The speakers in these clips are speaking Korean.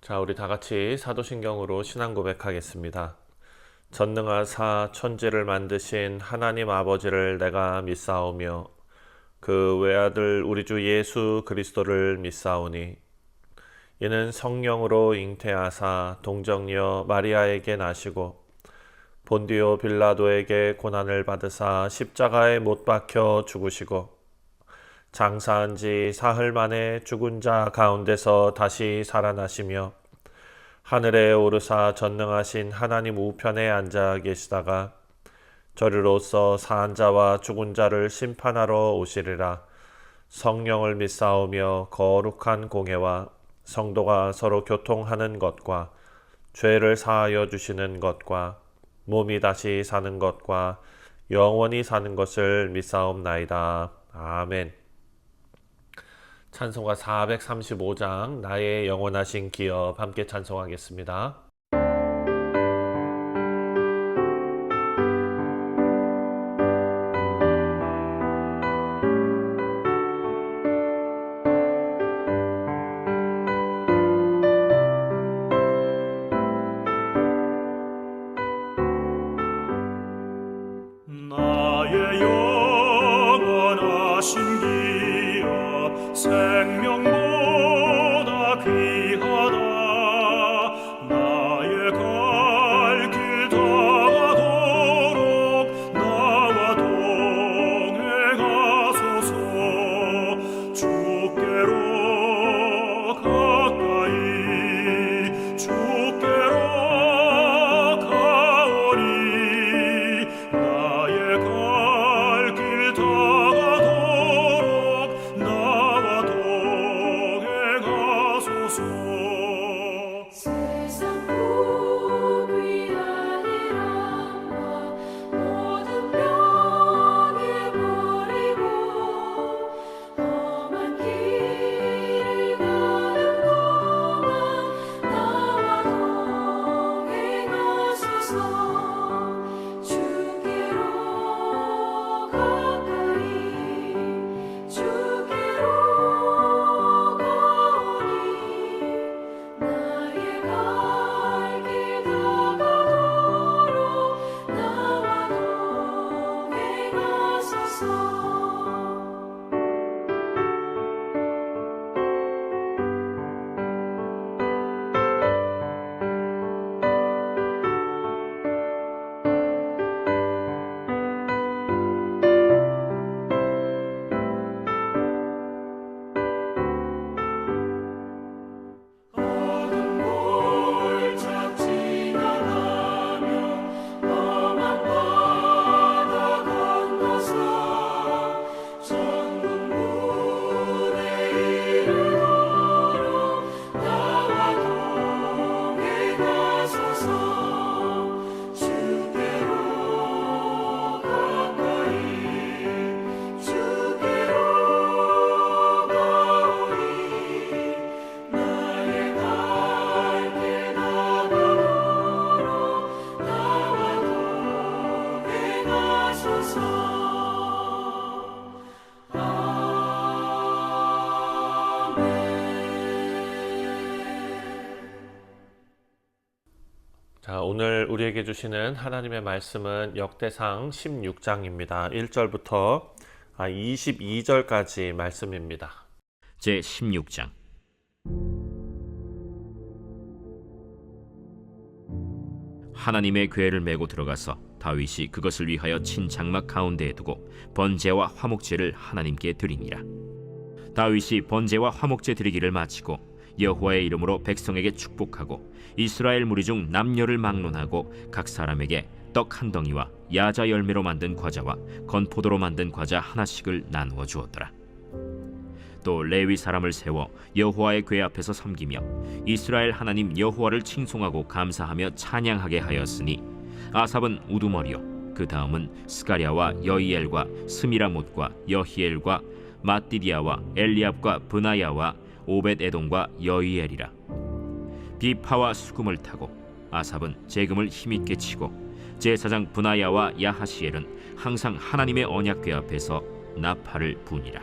자, 우리 다 같이 사도신경으로 신앙 고백하겠습니다. 전능하사 천지를 만드신 하나님 아버지를 내가 믿사오며 그 외아들 우리 주 예수 그리스도를 믿사오니 이는 성령으로 잉태하사 동정녀 마리아에게 나시고 본디오 빌라도에게 고난을 받으사 십자가에 못 박혀 죽으시고 장사한 지 사흘 만에 죽은 자 가운데서 다시 살아나시며 하늘에 오르사 전능하신 하나님 우편에 앉아 계시다가 저리로서 사한 자와 죽은 자를 심판하러 오시리라. 성령을 믿사오며 거룩한 공예와 성도가 서로 교통하는 것과 죄를 사하여 주시는 것과 몸이 다시 사는 것과 영원히 사는 것을 믿사옵나이다. 아멘. 찬송가 435장 나의 영원하신 기업 함께 찬송하겠습니다. 나의 영원하신 기업 생명보다 귀하다. 나의 갈 길 다가도록 나와 동행하소서. 주께로 가까이 주께로 가오리. 나의 갈 길 다가도록 나와 동행하소서. 세상 복이 아니라 모든 명예버리고 험한 길을 가는 동안 나와 동행하소서. 주께로 가까이 주께로 가오니 나의 갈 길 다가도록 나와 동행하소서. 어둠 골짝 지나가며 험한 바다 건너서 천국문에 이르도록 나와 동행하소서. 주께로 가까이 주께로 가오니 나의 갈 길 다가도록 나와 동행하소서. 자, 오늘 우리에게 주시는 하나님의 말씀은 역대상 16장입니다. 1절부터 22절까지 말씀입니다. 제 16장. 하나님의 궤를 메고 들어가서 다윗이 그것을 위하여 친 장막 가운데에 두고 번제와 화목제를 하나님께 드리니라. 다윗이 번제와 화목제 드리기를 마치고 여호와의 이름으로 백성에게 축복하고 이스라엘 무리 중 남녀를 막론하고 각 사람에게 떡 한 덩이와 야자 열매로 만든 과자와 건포도로 만든 과자 하나씩을 나누어 주었더라. 또 레위 사람을 세워 여호와의 궤 앞에서 섬기며 이스라엘 하나님 여호와를 칭송하고 감사하며 찬양하게 하였으니 아삽은 우두머리요 그 다음은 스가랴와 여이엘과 스미라못과 여히엘과 마띠디아와 엘리압과 브나야와 오벳에돔과 여이엘이라. 비파와 수금을 타고 아삽은 재금을 힘있게 치고 제사장 브나야와 야하시엘은 항상 하나님의 언약궤 앞에서 나팔을 부니라.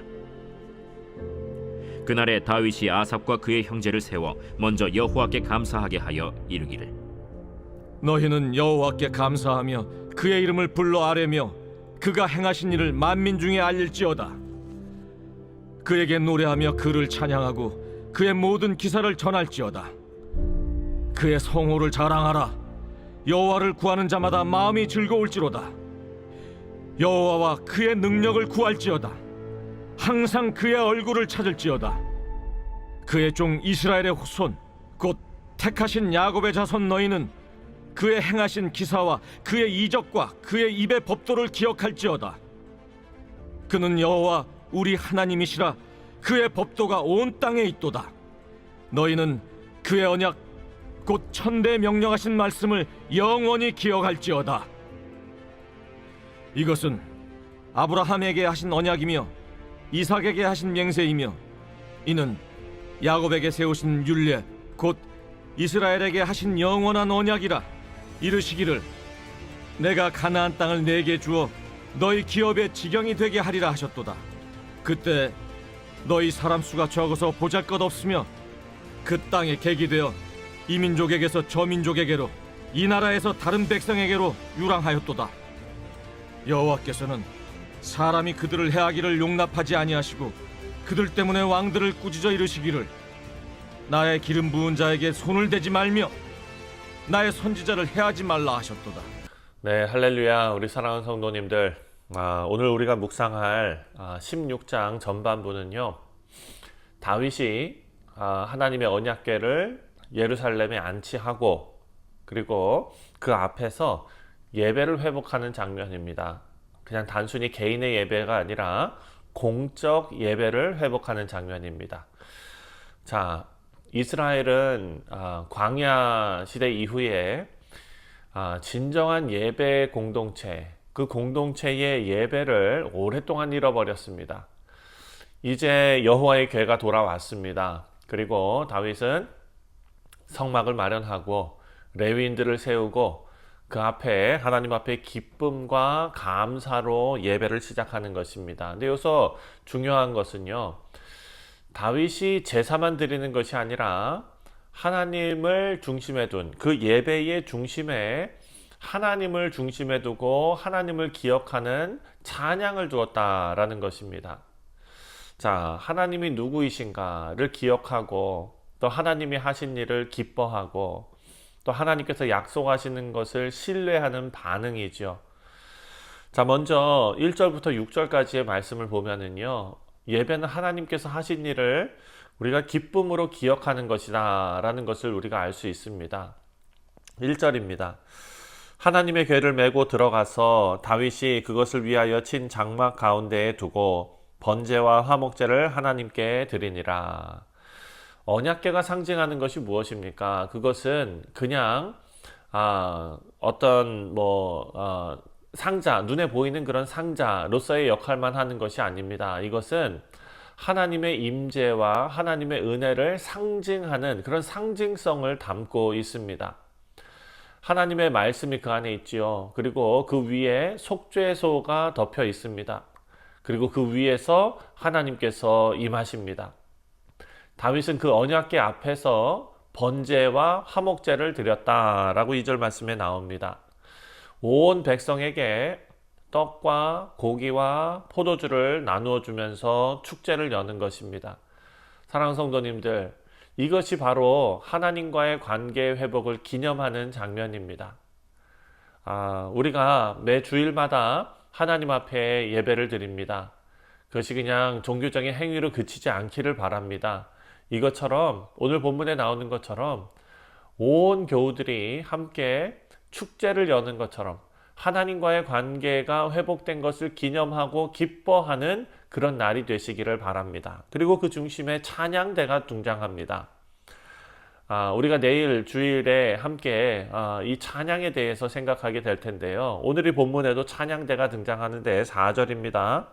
그날에 다윗이 아삽과 그의 형제를 세워 먼저 여호와께 감사하게 하여 이르기를 너희는 여호와께 감사하며 그의 이름을 불러 아뢰며 그가 행하신 일을 만민 중에 알릴지어다. 그에게 노래하며 그를 찬양하고 그의 모든 기사를 전할지어다. 그의 성호를 자랑하라. 여호와를 구하는 자마다 마음이 즐거울지로다. 여호와와 그의 능력을 구할지어다. 항상 그의 얼굴을 찾을지어다. 그의 종 이스라엘의 후손 곧 택하신 야곱의 자손 너희는 그의 행하신 기사와 그의 이적과 그의 입의 법도를 기억할지어다. 그는 여호와 우리 하나님이시라. 그의 법도가 온 땅에 있도다. 너희는 그의 언약 곧 천대 명령하신 말씀을 영원히 기억할지어다. 이것은 아브라함에게 하신 언약이며 이삭에게 하신 맹세이며 이는 야곱에게 세우신 율례 곧 이스라엘에게 하신 영원한 언약이라. 이르시기를 내가 가나안 땅을 내게 주어 너희 기업의 지경이 되게 하리라 하셨도다. 그때 너희 사람 수가 적어서 보잘것없으며 그 땅에 객이 되어 이 민족에게서 저 민족에게로 이 나라에서 다른 백성에게로 유랑하였도다. 여호와께서는 사람이 그들을 해하기를 용납하지 아니하시고 그들 때문에 왕들을 꾸짖어 이르시기를 나의 기름 부은 자에게 손을 대지 말며 나의 선지자를 해하지 말라 하셨도다. 네, 할렐루야. 우리 사랑하는 성도님들, 오늘 우리가 묵상할 16장 전반부는요, 다윗이 하나님의 언약궤를 예루살렘에 안치하고 그리고 그 앞에서 예배를 회복하는 장면입니다. 그냥 단순히 개인의 예배가 아니라 공적 예배를 회복하는 장면입니다. 자, 이스라엘은 광야 시대 이후에 진정한 예배 공동체, 그 공동체의 예배를 오랫동안 잃어버렸습니다. 이제 여호와의 궤가 돌아왔습니다. 그리고 다윗은 성막을 마련하고 레위인들을 세우고 그 앞에 하나님 앞에 기쁨과 감사로 예배를 시작하는 것입니다. 근데 여기서 중요한 것은요, 다윗이 제사만 드리는 것이 아니라 하나님을 중심에 둔 그 예배의 중심에 하나님을 중심에 두고 하나님을 기억하는 찬양을 두었다라는 것입니다. 자, 하나님이 누구이신가를 기억하고 또 하나님이 하신 일을 기뻐하고 또 하나님께서 약속하시는 것을 신뢰하는 반응이죠. 자, 먼저 1절부터 6절까지의 말씀을 보면은요, 예배는 하나님께서 하신 일을 우리가 기쁨으로 기억하는 것이다 라는 것을 우리가 알 수 있습니다. 1절입니다. 하나님의 궤를 메고 들어가서 다윗이 그것을 위하여 친 장막 가운데에 두고 번제와 화목제를 하나님께 드리니라. 언약궤가 상징하는 것이 무엇입니까? 그것은 그냥 어떤 상자, 눈에 보이는 그런 상자로서의 역할만 하는 것이 아닙니다. 이것은 하나님의 임재와 하나님의 은혜를 상징하는 그런 상징성을 담고 있습니다. 하나님의 말씀이 그 안에 있지요. 그리고 그 위에 속죄소가 덮여 있습니다. 그리고 그 위에서 하나님께서 임하십니다. 다윗은 그 언약궤 앞에서 번제와 화목제를 드렸다라고 2절 말씀에 나옵니다. 온 백성에게 떡과 고기와 포도주를 나누어 주면서 축제를 여는 것입니다. 사랑하는 성도님들, 이것이 바로 하나님과의 관계 회복을 기념하는 장면입니다. 우리가 매 주일마다 하나님 앞에 예배를 드립니다. 그것이 그냥 종교적인 행위로 그치지 않기를 바랍니다. 이것처럼 오늘 본문에 나오는 것처럼 온 교우들이 함께 축제를 여는 것처럼 하나님과의 관계가 회복된 것을 기념하고 기뻐하는 그런 날이 되시기를 바랍니다. 그리고 그 중심에 찬양대가 등장합니다. 우리가 내일 주일에 함께 이 찬양에 대해서 생각하게 될 텐데요. 오늘 이 본문에도 찬양대가 등장하는데 4절입니다.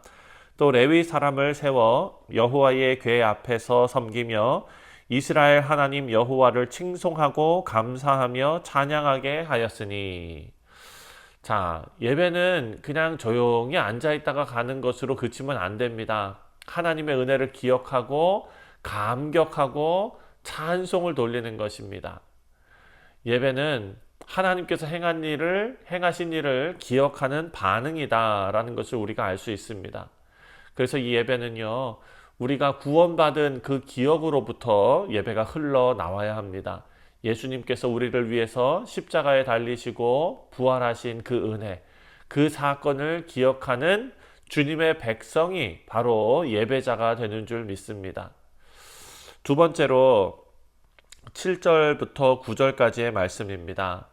또 레위 사람을 세워 여호와의 궤 앞에서 섬기며 이스라엘 하나님 여호와를 칭송하고 감사하며 찬양하게 하였으니. 자, 예배는 그냥 조용히 앉아있다가 가는 것으로 그치면 안 됩니다. 하나님의 은혜를 기억하고 감격하고 찬송을 돌리는 것입니다. 예배는 하나님께서 행하신 일을 기억하는 반응이다라는 것을 우리가 알 수 있습니다. 그래서 이 예배는요, 우리가 구원받은 그 기억으로부터 예배가 흘러나와야 합니다. 예수님께서 우리를 위해서 십자가에 달리시고 부활하신 그 은혜, 그 사건을 기억하는 주님의 백성이 바로 예배자가 되는 줄 믿습니다. 두 번째로 7절부터 9절까지의 말씀입니다.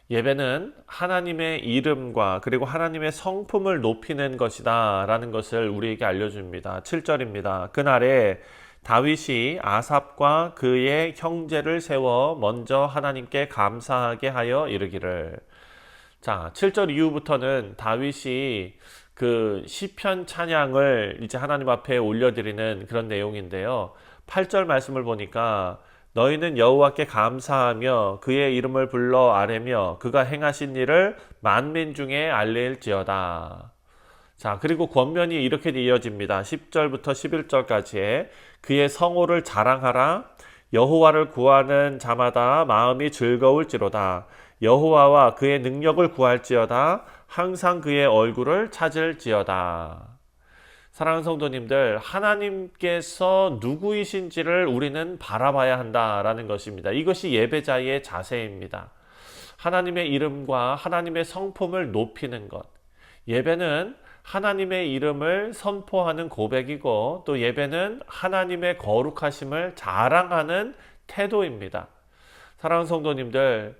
예배는 하나님의 이름과 그리고 하나님의 성품을 높이는 것이다 라는 것을 우리에게 알려줍니다. 7절입니다. 그날에 다윗이 아삽과 그의 형제를 세워 먼저 하나님께 감사하게 하여 이르기를. 자, 7절 이후부터는 다윗이 그 시편 찬양을 이제 하나님 앞에 올려드리는 그런 내용인데요. 8절 말씀을 보니까 너희는 여호와께 감사하며 그의 이름을 불러 아뢰며 그가 행하신 일을 만민 중에 알릴지어다. 자, 그리고 권면이 이렇게 이어집니다. 10절부터 11절까지에 그의 성호를 자랑하라. 여호와를 구하는 자마다 마음이 즐거울지로다. 여호와와 그의 능력을 구할지어다. 항상 그의 얼굴을 찾을지어다. 사랑하는 성도님들, 하나님께서 누구이신지를 우리는 바라봐야 한다라는 것입니다. 이것이 예배자의 자세입니다. 하나님의 이름과 하나님의 성품을 높이는 것. 예배는 하나님의 이름을 선포하는 고백이고 또 예배는 하나님의 거룩하심을 자랑하는 태도입니다. 사랑하는 성도님들,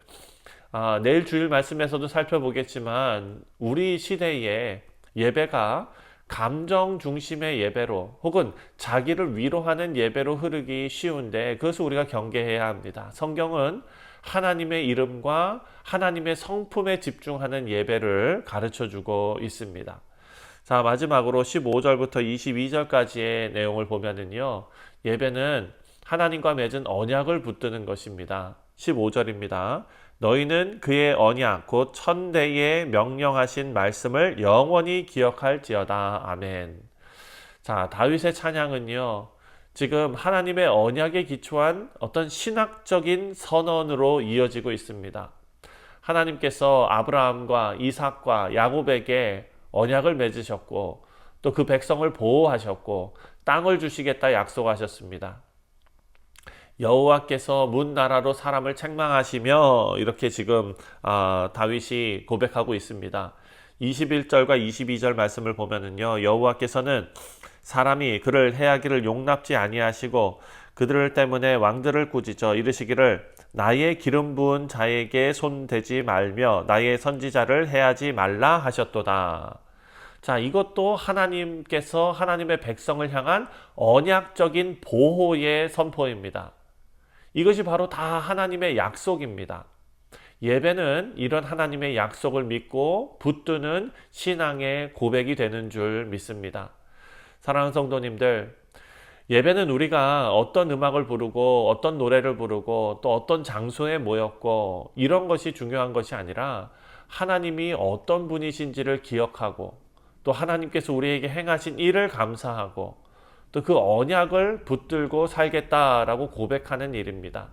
내일 주일 말씀에서도 살펴보겠지만 우리 시대에 예배가 감정 중심의 예배로 혹은 자기를 위로하는 예배로 흐르기 쉬운데 그것을 우리가 경계해야 합니다. 성경은 하나님의 이름과 하나님의 성품에 집중하는 예배를 가르쳐주고 있습니다. 자, 마지막으로 15절부터 22절까지의 내용을 보면은요, 예배는 하나님과 맺은 언약을 붙드는 것입니다. 15절입니다. 너희는 그의 언약 곧 천대에 명령하신 말씀을 영원히 기억할지어다. 아멘. 자, 다윗의 찬양은요, 지금 하나님의 언약에 기초한 어떤 신학적인 선언으로 이어지고 있습니다. 하나님께서 아브라함과 이삭과 야곱에게 언약을 맺으셨고 또 그 백성을 보호하셨고 땅을 주시겠다 약속하셨습니다. 여호와께서 문 나라로 사람을 책망하시며 이렇게 지금 다윗이 고백하고 있습니다. 21절과 22절 말씀을 보면은요, 여호와께서는 사람이 그를 해하기를 용납지 아니하시고 그들 때문에 왕들을 꾸짖어 이르시기를 나의 기름 부은 자에게 손대지 말며 나의 선지자를 해하지 말라 하셨도다. 자, 이것도 하나님께서 하나님의 백성을 향한 언약적인 보호의 선포입니다. 이것이 바로 다 하나님의 약속입니다. 예배는 이런 하나님의 약속을 믿고 붙드는 신앙의 고백이 되는 줄 믿습니다. 사랑하는 성도님들, 예배는 우리가 어떤 음악을 부르고 어떤 노래를 부르고 또 어떤 장소에 모였고 이런 것이 중요한 것이 아니라 하나님이 어떤 분이신지를 기억하고 또 하나님께서 우리에게 행하신 일을 감사하고 또 그 언약을 붙들고 살겠다라고 고백하는 일입니다.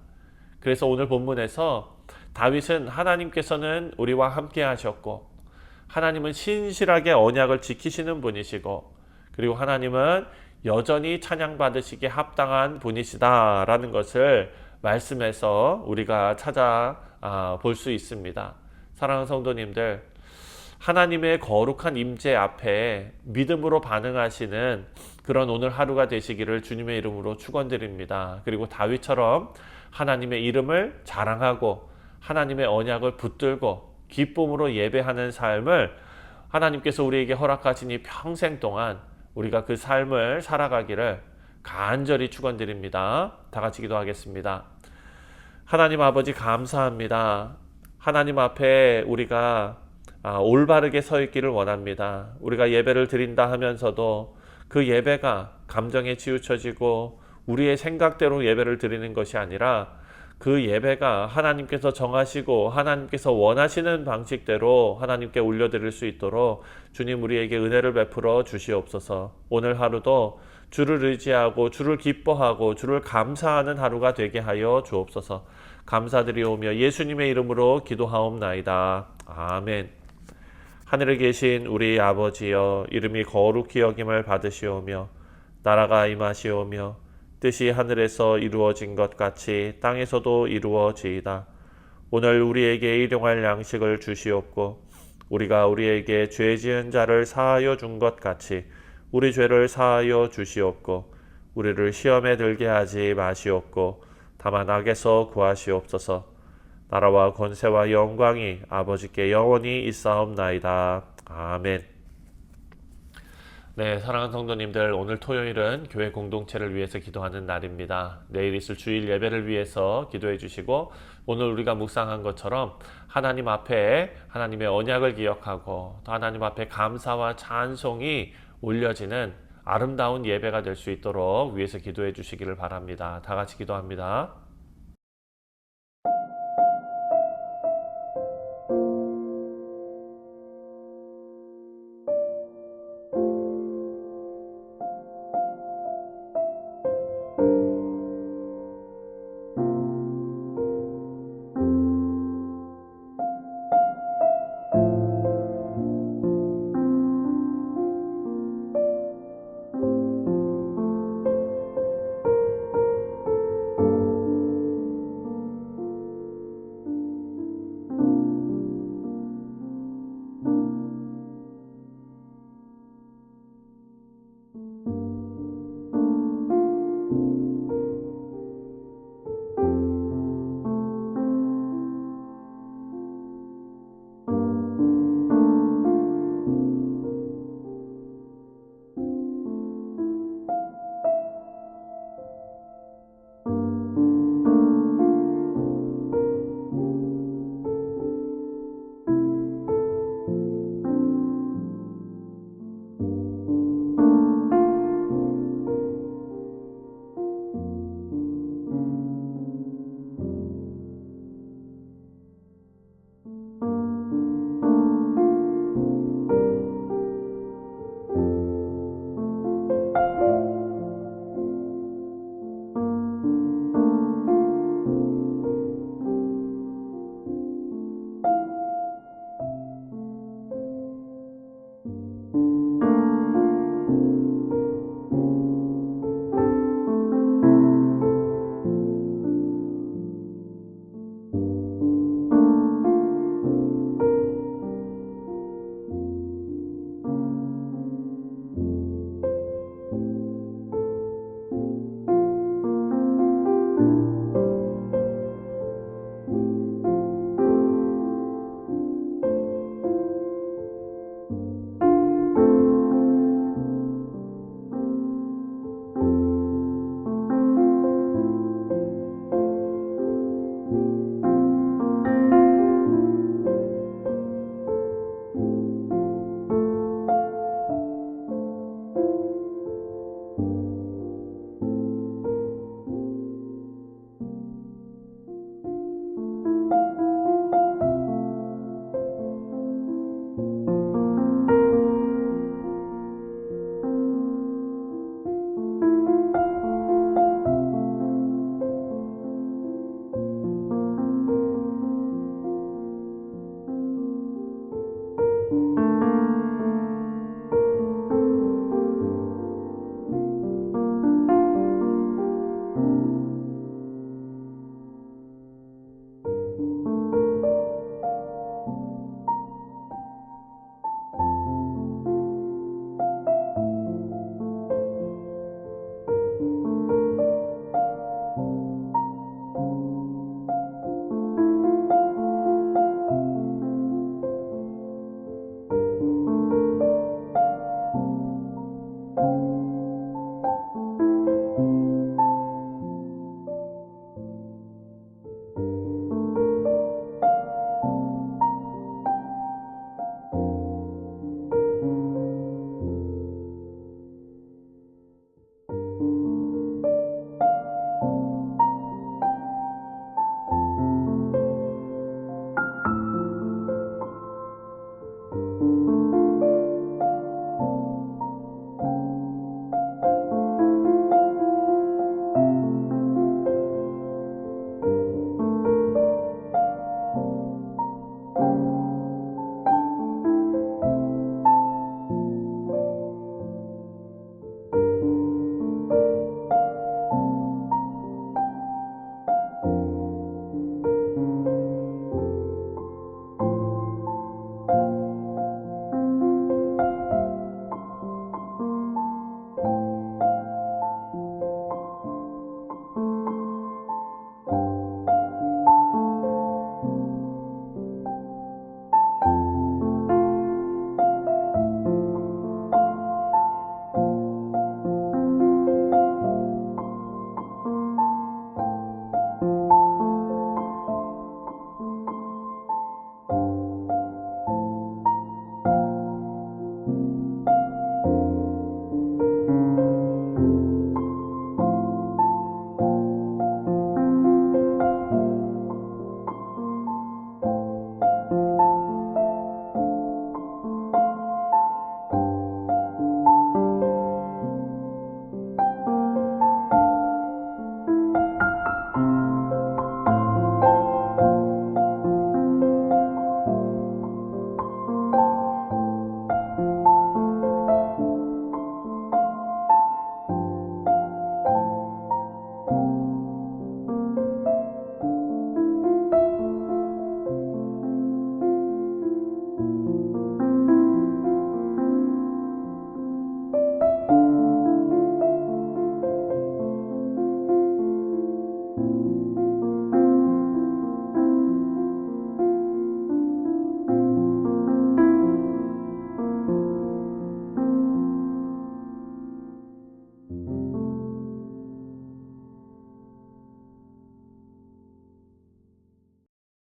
그래서 오늘 본문에서 다윗은 하나님께서는 우리와 함께 하셨고 하나님은 신실하게 언약을 지키시는 분이시고 그리고 하나님은 여전히 찬양받으시기에 합당한 분이시다라는 것을 말씀에서 우리가 찾아 볼 수 있습니다. 사랑하는 성도님들, 하나님의 거룩한 임재 앞에 믿음으로 반응하시는 그런 오늘 하루가 되시기를 주님의 이름으로 축원드립니다. 그리고 다윗처럼 하나님의 이름을 자랑하고 하나님의 언약을 붙들고 기쁨으로 예배하는 삶을 하나님께서 우리에게 허락하시니 평생 동안 우리가 그 삶을 살아가기를 간절히 축원드립니다. 다 같이 기도하겠습니다. 하나님 아버지 감사합니다. 하나님 앞에 우리가 올바르게 서 있기를 원합니다. 우리가 예배를 드린다 하면서도 그 예배가 감정에 치우쳐지고 우리의 생각대로 예배를 드리는 것이 아니라 그 예배가 하나님께서 정하시고 하나님께서 원하시는 방식대로 하나님께 올려드릴 수 있도록 주님 우리에게 은혜를 베풀어 주시옵소서. 오늘 하루도 주를 의지하고 주를 기뻐하고 주를 감사하는 하루가 되게 하여 주옵소서. 감사드리오며 예수님의 이름으로 기도하옵나이다. 아멘. 하늘에 계신 우리 아버지여, 이름이 거룩히 여김을 받으시오며 나라가 임하시오며 뜻이 하늘에서 이루어진 것 같이 땅에서도 이루어지이다. 오늘 우리에게 일용할 양식을 주시옵고 우리가 우리에게 죄 지은 자를 사하여 준 것 같이 우리 죄를 사하여 주시옵고 우리를 시험에 들게 하지 마시옵고 다만 악에서 구하시옵소서. 나라와 권세와 영광이 아버지께 영원히 있사옵나이다. 아멘. 네, 사랑하는 성도님들, 오늘 토요일은 교회 공동체를 위해서 기도하는 날입니다. 내일 있을 주일 예배를 위해서 기도해 주시고, 오늘 우리가 묵상한 것처럼 하나님 앞에 하나님의 언약을 기억하고 또 하나님 앞에 감사와 찬송이 올려지는 아름다운 예배가 될 수 있도록 위해서 기도해 주시기를 바랍니다. 다 같이 기도합니다.